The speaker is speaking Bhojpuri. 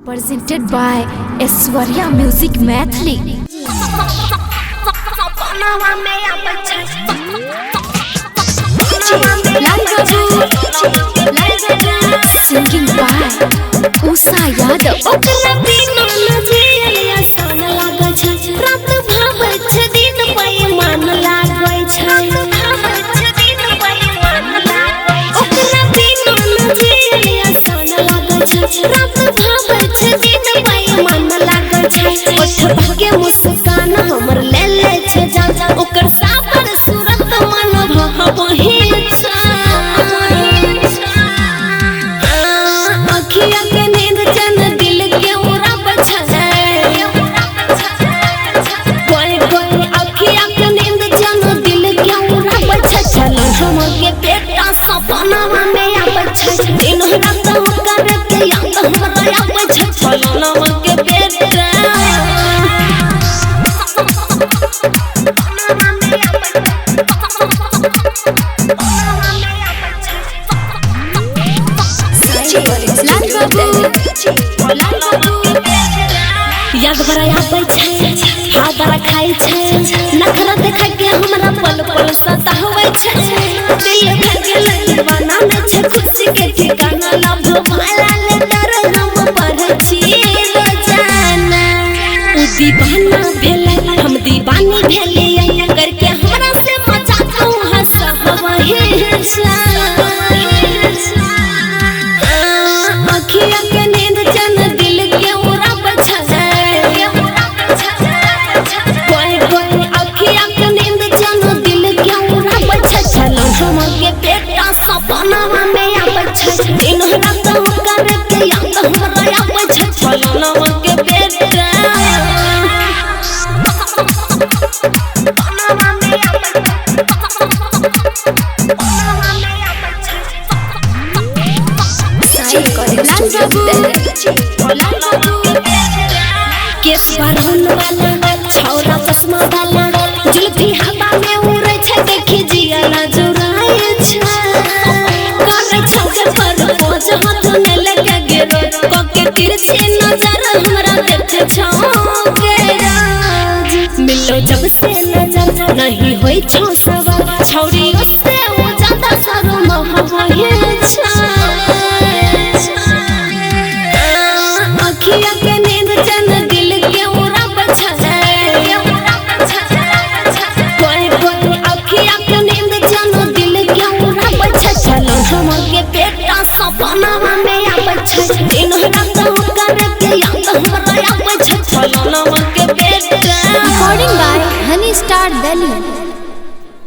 presented by Aishwarya Music Mathli. Singing by Usha Yadav. मुस्कान हमर ले ले छे जान ओकर सापर सूरत मन भवहि अखिया के नींद जन दिल के उड़ा बछे कोई कोई अखिया के नींद जन दिल के उड़ा बछे चल हम के बेटा सपना में आ बछे दिन रात कर के याद हमरा आ बछे चल हम के बेटा याद बड़ा आबै छै हां बड़ा खाइ छै नखरा देखै के हमरा पल पल सताबै छै दिल भर गेल दीवाना में छै खुशी के ठिकाना लभ माला ले डर हम पढ़ छी रोजाना उ दीवाना भेले हम दीवानी भेले करके हमरा से मजाक हंसबहि अखिया के नींद जन दिल के उड़ा बछे कोई कोई अखिया के नींद जन दिल के उड़ा बछे चल हम के बेटा सपना में आ बछे दिन रात कर के याद हमरा आ बछे चल हम के बेटा केस बढ़न वाला छौरा चश्मा वाला जुल्फी हवा में उड़ै छै देखि जिया ना जुराए छै करे छौके पर पहुंच हाथ में लगे गेरो कोके तिरछी नजर हमरा देखे छौके राज मिलो जब से नजर नहीं होई छौ सवार छौरी उससे हो ज्यादा शर्म होए छै अखिया के नींद जन दिल के उड़ा बछे कोई कोई अखिया के नींद जन दिल के उड़ा बछे चल हम के बेटा सपना में आ बछे दिन रात कर के याद हमरा आ बछे चल हम के बेटा Recording by Honey Star Delhi.